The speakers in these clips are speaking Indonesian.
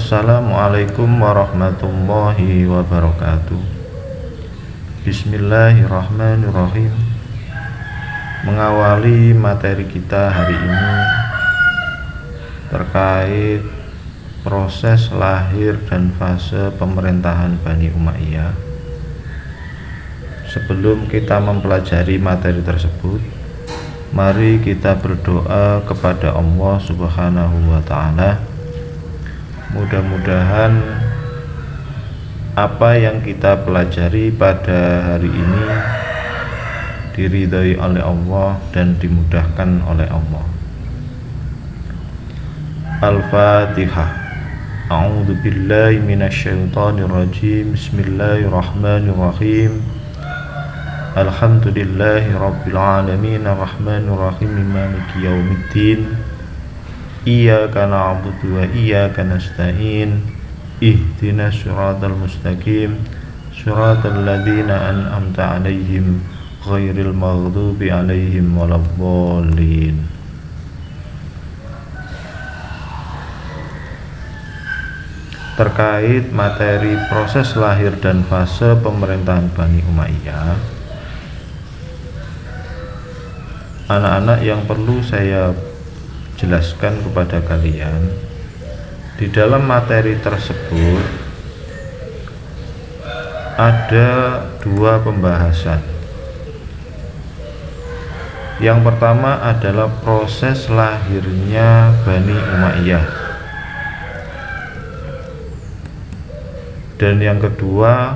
Assalamualaikum warahmatullahi wabarakatuh. Bismillahirrahmanirrahim. Mengawali materi kita hari ini terkait proses lahir dan fase pemerintahan Bani Umayyah. Sebelum kita mempelajari materi tersebut, mari kita berdoa kepada Allah Subhanahu wa Ta'ala. Mudah-mudahan apa yang kita pelajari pada hari ini diridhai oleh Allah dan dimudahkan oleh Allah. Al-Fatihah. A'udzu billahi minasyaitonir rajim. Bismillahirrahmanirrahim. Alhamdulillahi rabbil alamin arrahmanir rahim maliki yaumiddin. Iyyaka na'budu wa iyyaka nasta'in. Ihdinas siratal mustaqim. Siratal ladzina an'amta 'alaihim ghairil maghdubi 'alaihim waladdallin. Terkait materi proses lahir dan fase pemerintahan Bani Umayyah, anak-anak yang perlu saya jelaskan kepada kalian, di dalam materi tersebut ada dua pembahasan. Yang pertama adalah proses lahirnya Bani Umayyah, dan yang kedua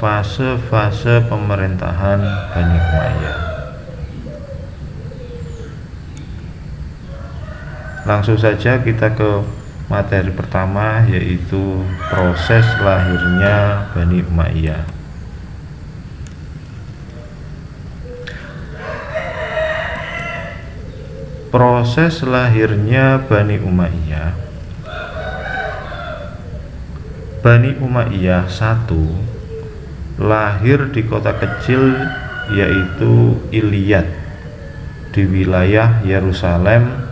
fase-fase pemerintahan Bani Umayyah. Langsung saja kita ke materi pertama, yaitu proses lahirnya Bani Umayyah. Proses lahirnya Bani Umayyah. Bani Umayyah satu lahir di kota kecil yaitu Iliyat di wilayah Yerusalem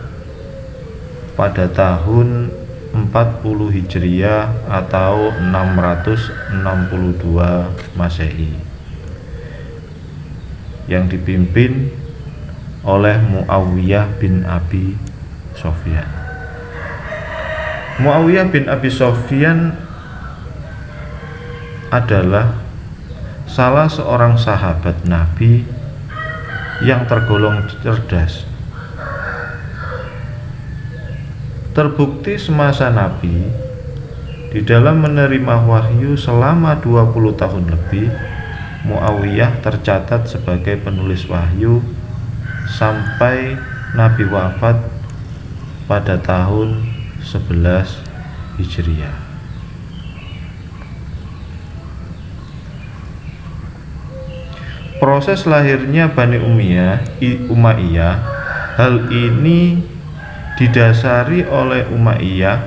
pada tahun 40 Hijriah atau 662 Masehi, yang dipimpin oleh Muawiyah bin Abi Sofyan. Muawiyah bin Abi Sofyan adalah salah seorang sahabat Nabi yang tergolong cerdas. Terbukti semasa Nabi di dalam menerima wahyu selama 20 tahun lebih, Muawiyah tercatat sebagai penulis wahyu sampai Nabi wafat pada tahun 11 Hijriah. Proses lahirnya Bani Umayyah, hal ini didasari oleh Umayyah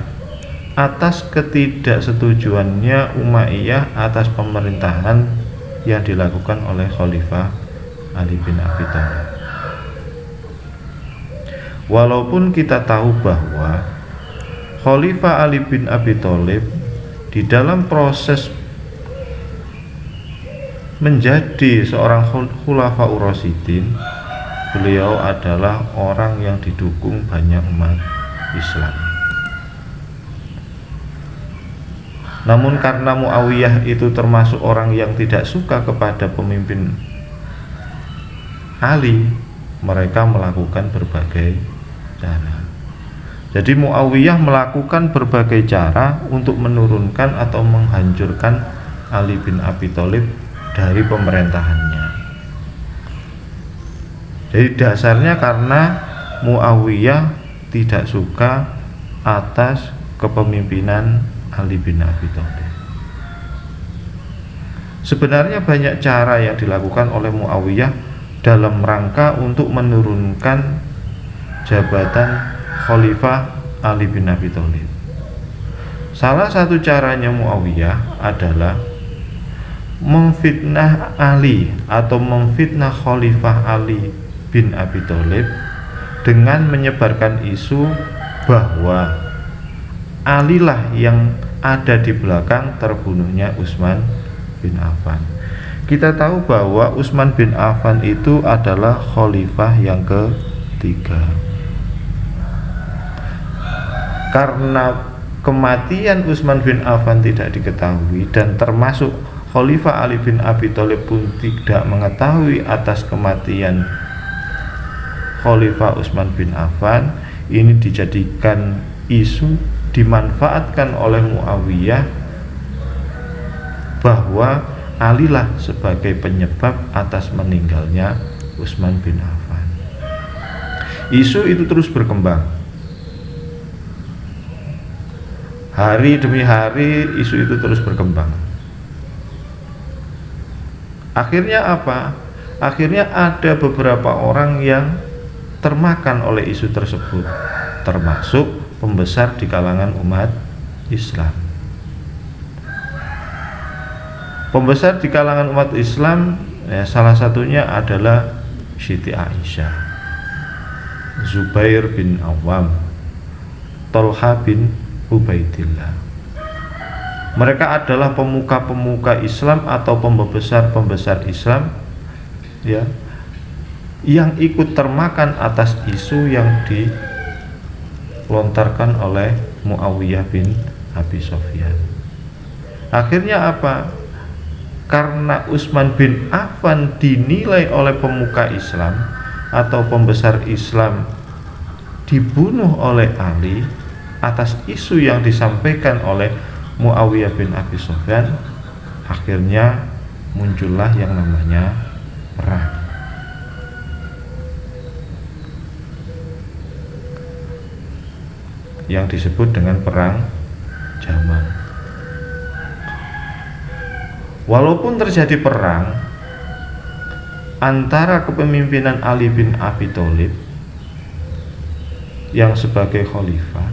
atas ketidaksetujuannya Umayyah atas pemerintahan yang dilakukan oleh Khalifah Ali bin Abi Thalib. Walaupun kita tahu bahwa Khalifah Ali bin Abi Thalib di dalam proses menjadi seorang Khulafaur Rasyidin, beliau adalah orang yang didukung banyak umat Islam. Namun karena Muawiyah itu termasuk orang yang tidak suka kepada pemimpin Ali, mereka melakukan berbagai cara. Jadi Muawiyah melakukan berbagai cara untuk menurunkan atau menghancurkan Ali bin Abi Thalib dari pemerintahannya. Jadi dasarnya karena Muawiyah tidak suka atas kepemimpinan Ali bin Abi Thalib. Sebenarnya banyak cara yang dilakukan oleh Muawiyah dalam rangka untuk menurunkan jabatan Khalifah Ali bin Abi Thalib. Salah satu caranya Muawiyah adalah memfitnah Ali atau memfitnah Khalifah Ali bin Abi Thalib dengan menyebarkan isu bahwa Ali lah yang ada di belakang terbunuhnya Utsman bin Affan. Kita tahu bahwa Utsman bin Affan itu adalah khalifah yang ketiga. Karena kematian Utsman bin Affan tidak diketahui dan termasuk Khalifah Ali bin Abi Thalib pun tidak mengetahui atas kematian Khalifah Utsman bin Affan, ini dijadikan isu, dimanfaatkan oleh Muawiyah bahwa Ali lah sebagai penyebab atas meninggalnya Utsman bin Affan. Isu itu terus berkembang. Hari demi hari isu itu terus berkembang. Akhirnya apa? Akhirnya ada beberapa orang yang termakan oleh isu tersebut, termasuk pembesar di kalangan umat Islam. Pembesar di kalangan umat Islam, salah satunya adalah Siti Aisyah, Zubair bin Awam, Tolha bin Ubaidillah. Mereka adalah pemuka-pemuka Islam atau pembesar-pembesar Islam, ya, yang ikut termakan atas isu yang dilontarkan oleh Muawiyah bin Abi Sufyan. Akhirnya apa? Karena Utsman bin Affan dinilai oleh pemuka Islam atau pembesar Islam dibunuh oleh Ali atas isu yang disampaikan oleh Muawiyah bin Abi Sufyan, akhirnya muncullah yang namanya perang. Yang disebut dengan perang Jamal. Walaupun terjadi perang antara kepemimpinan Ali bin Abi Thalib yang sebagai khalifah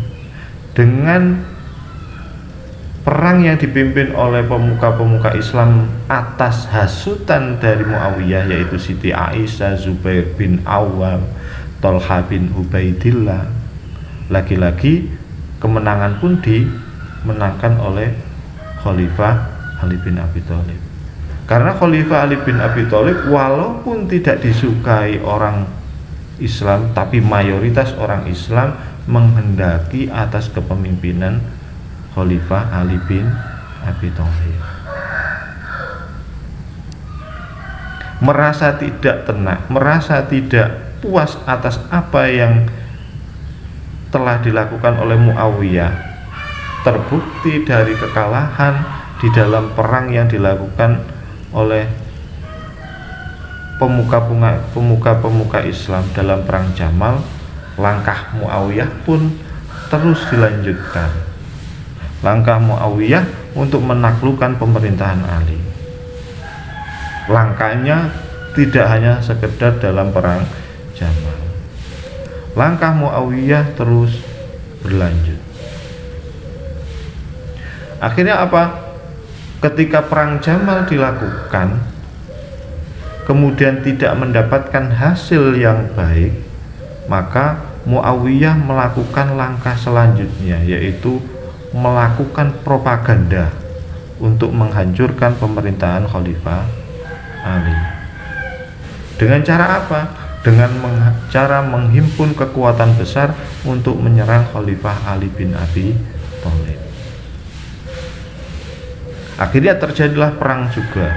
dengan perang yang dipimpin oleh pemuka-pemuka Islam atas hasutan dari Muawiyah, yaitu Siti Aisyah, Zubair bin Awam, Tolha bin Ubaidillah, lagi-lagi kemenangan pun dimenangkan oleh Khalifah Ali bin Abi Thalib. Karena Khalifah Ali bin Abi Thalib walaupun tidak disukai orang Islam, tapi mayoritas orang Islam menghendaki atas kepemimpinan Khalifah Ali bin Abi Thalib. Merasa tidak tenang, merasa tidak puas atas apa yang telah dilakukan oleh Muawiyah, terbukti dari kekalahan di dalam perang yang dilakukan oleh pemuka-pemuka Islam dalam perang Jamal. Langkah Muawiyah pun terus dilanjutkan. Langkah Muawiyah untuk menaklukkan pemerintahan Ali. Langkahnya tidak hanya sekedar dalam perang Jamal. Langkah Muawiyah terus berlanjut. Akhirnya apa? Ketika perang Jamal dilakukan, kemudian tidak mendapatkan hasil yang baik, maka Muawiyah melakukan langkah selanjutnya, yaitu melakukan propaganda untuk menghancurkan pemerintahan Khalifah Ali. Dengan cara apa? Dengan cara menghimpun kekuatan besar untuk menyerang Khalifah Ali bin Abi Thalib. Akhirnya terjadilah perang juga,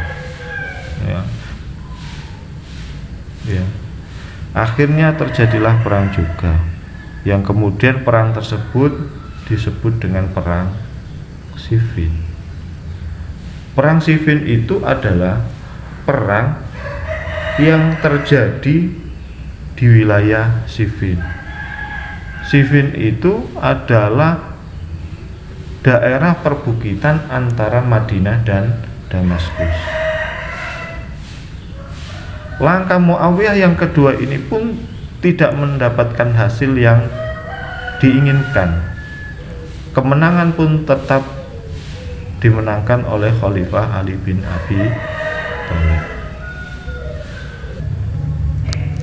ya. Akhirnya terjadilah perang juga, yang kemudian perang tersebut disebut dengan perang Siffin. Perang Siffin itu adalah perang yang terjadi di wilayah Siffin. Siffin itu adalah daerah perbukitan antara Madinah dan Damaskus. Langkah Muawiyah yang kedua ini pun tidak mendapatkan hasil yang diinginkan. Kemenangan pun tetap dimenangkan oleh Khalifah Ali bin Abi Thalib.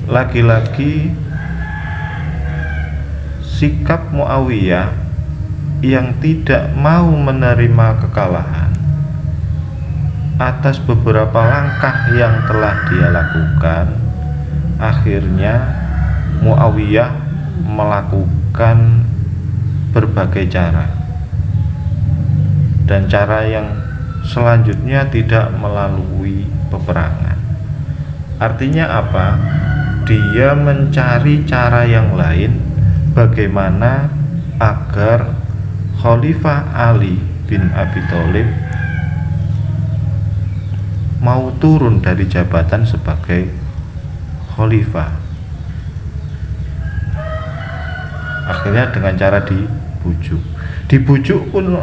Lagi-lagi sikap Muawiyah yang tidak mau menerima kekalahan atas beberapa langkah yang telah dia lakukan, akhirnya Muawiyah melakukan berbagai cara, dan cara yang selanjutnya tidak melalui peperangan. Artinya apa? Dia mencari cara yang lain bagaimana agar Khalifah Ali bin Abi Thalib mau turun dari jabatan sebagai khalifah. Akhirnya dengan cara dibujuk pun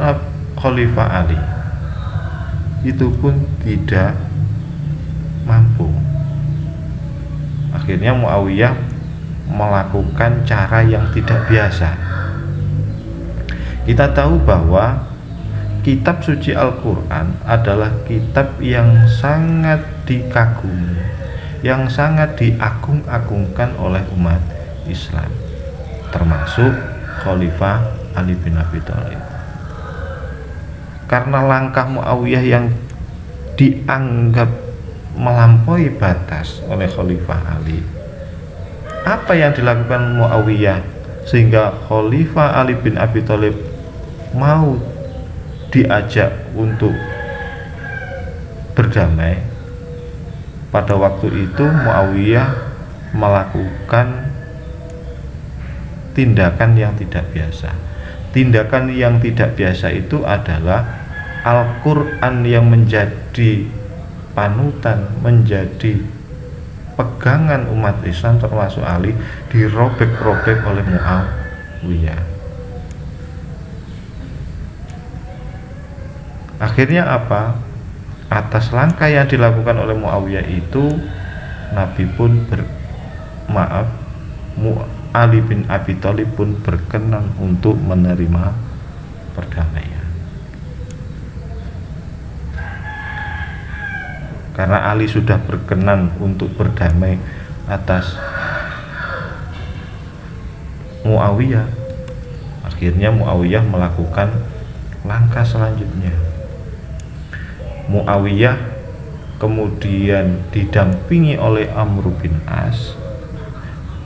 Khalifah Ali itu pun tidak mampu. Akhirnya Muawiyah melakukan cara yang tidak biasa. Kita tahu bahwa kitab suci Al-Quran adalah kitab yang sangat dikagumi, yang sangat diagung-agungkan oleh umat Islam, termasuk Khalifah Ali bin Abi Thalib. Karena langkah Muawiyah yang dianggap melampaui batas oleh Khalifah Ali, apa yang dilakukan Muawiyah sehingga Khalifah Ali bin Abi Thalib mau diajak untuk berdamai? Pada waktu itu Muawiyah melakukan tindakan yang tidak biasa. Tindakan yang tidak biasa itu adalah Al-Quran yang menjadi panutan, menjadi pegangan umat Islam termasuk Ali, dirobek-robek oleh Muawiyah. Akhirnya apa? Atas langkah yang dilakukan oleh Muawiyah itu, Nabi pun Ali bin Abi Thalib pun berkenan untuk menerima perdamaian. Karena Ali sudah berkenan untuk berdamai atas Muawiyah, akhirnya Muawiyah melakukan langkah selanjutnya. Muawiyah kemudian didampingi oleh Amr bin As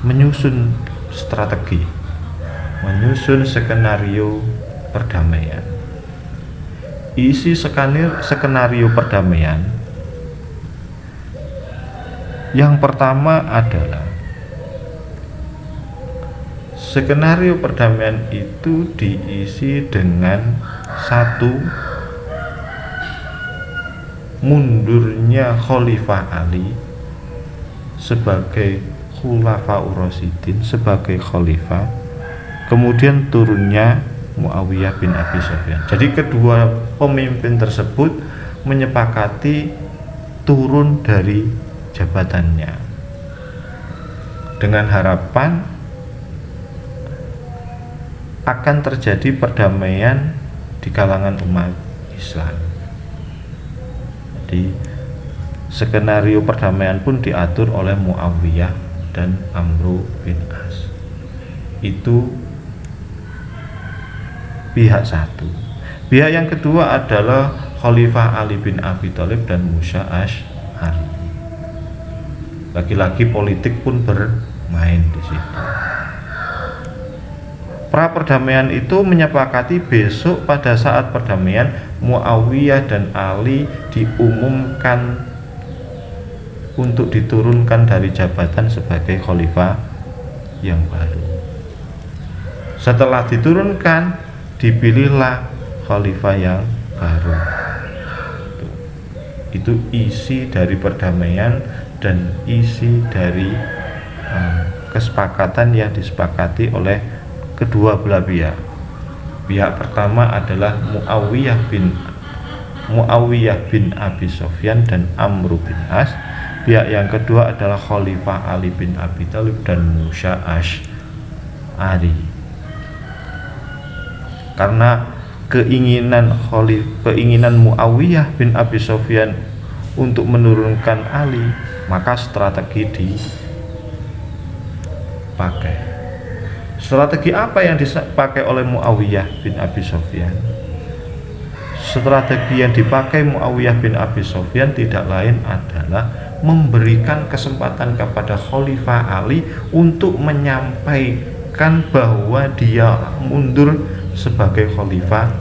menyusun strategi, menyusun skenario perdamaian. Isi skenario perdamaian yang pertama adalah skenario perdamaian itu diisi dengan satu, mundurnya Khalifah Ali sebagai Khulafaur Rasyidin, sebagai khalifah, kemudian turunnya Muawiyah bin Abi Sufyan. Jadi kedua pemimpin tersebut menyepakati turun dari jabatannya dengan harapan akan terjadi perdamaian di kalangan umat Islam. Jadi skenario perdamaian pun diatur oleh Muawiyah dan Amr bin As. Itu pihak satu. Pihak yang kedua adalah Khalifah Ali bin Abi Thalib dan Musa Asy'ari. Lagi-lagi politik pun bermain di situ. Pra perdamaian itu menyepakati besok pada saat perdamaian Muawiyah dan Ali diumumkan untuk diturunkan dari jabatan sebagai khalifah yang baru. Setelah diturunkan, dipilihlah khalifah yang baru. Itu isi dari perdamaian dan isi dari kesepakatan yang disepakati oleh kedua belah pihak. Pihak pertama adalah Muawiyah bin Abi Sufyan dan Amr bin As. Pihak yang kedua adalah Khalifah Ali bin Abi Thalib dan Musa Asy'ari. Karena keinginan Muawiyah bin Abi Sufyan untuk menurunkan Ali, maka strategi dipakai. Strategi apa yang dipakai oleh Muawiyah bin Abi Sufyan? Strategi yang dipakai Muawiyah bin Abi Sufyan tidak lain adalah memberikan kesempatan kepada Khalifah Ali untuk menyampaikan bahwa dia mundur sebagai khalifah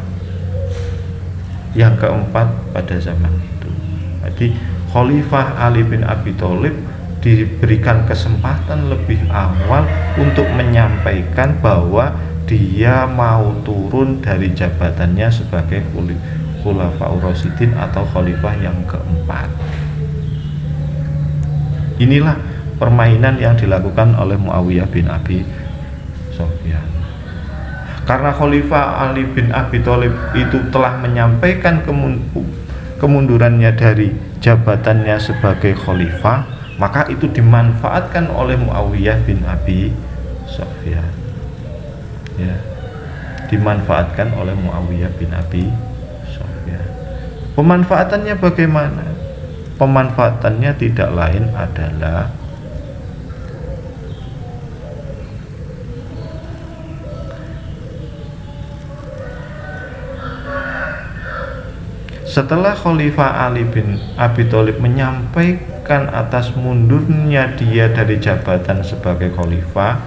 yang keempat pada zaman itu. Jadi Khalifah Ali bin Abi Thalib diberikan kesempatan lebih awal untuk menyampaikan bahwa dia mau turun dari jabatannya sebagai Khulafaur Rasyidin atau khalifah yang keempat. Inilah permainan yang dilakukan oleh Muawiyah bin Abi Sufyan. Karena Khalifah Ali bin Abi Thalib itu telah menyampaikan kemundurannya dari jabatannya sebagai khalifah, maka itu dimanfaatkan oleh Muawiyah bin Abi Sufyan. Ya, dimanfaatkan oleh Muawiyah bin Abi Sufyan. Pemanfaatannya bagaimana? Pemanfaatannya tidak lain adalah setelah Khalifah Ali bin Abi Thalib menyampaikan atas mundurnya dia dari jabatan sebagai khalifah,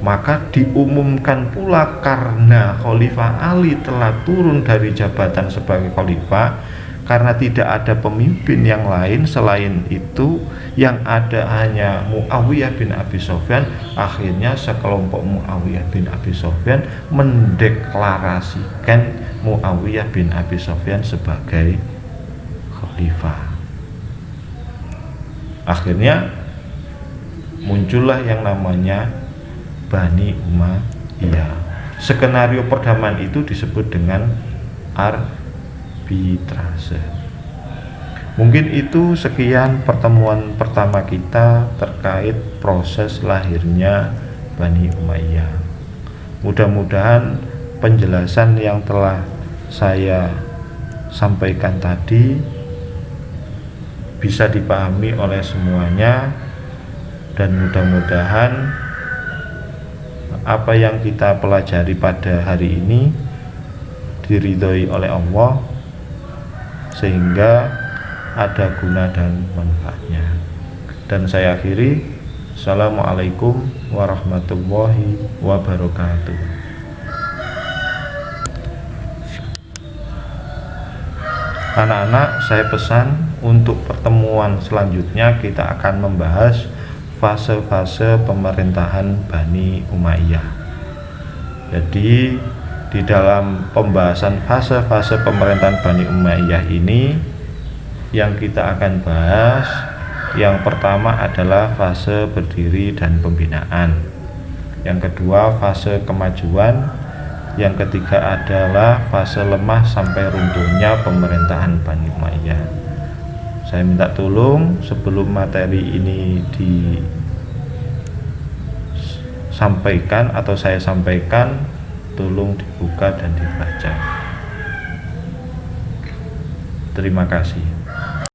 maka diumumkan pula karena Khalifah Ali telah turun dari jabatan sebagai khalifah, karena tidak ada pemimpin yang lain selain itu, yang ada hanya Muawiyah bin Abi Sufyan. Akhirnya sekelompok Muawiyah bin Abi Sufyan mendeklarasikan Muawiyah bin Abi Sufyan sebagai khalifah. Akhirnya muncullah yang namanya Bani Umayyah. Skenario perdamaian itu disebut dengan arbitrase. Mungkin itu sekian pertemuan pertama kita terkait proses lahirnya Bani Umayyah. Mudah-mudahan penjelasan yang telah saya sampaikan tadi bisa dipahami oleh semuanya, dan mudah-mudahan apa yang kita pelajari pada hari ini diridhoi oleh Allah sehingga ada guna dan manfaatnya. Dan saya akhiri, Assalamualaikum warahmatullahi wabarakatuh. Anak-anak, saya pesan untuk pertemuan selanjutnya kita akan membahas fase-fase pemerintahan Bani Umayyah. Jadi di dalam pembahasan fase-fase pemerintahan Bani Umayyah ini, yang kita akan bahas yang pertama adalah fase berdiri dan pembinaan, yang kedua fase kemajuan, yang ketiga adalah fase lemah sampai runtuhnya pemerintahan Bani Umayyah. Saya minta tolong sebelum materi ini disampaikan atau saya sampaikan, tolong dibuka dan dibaca. Terima kasih.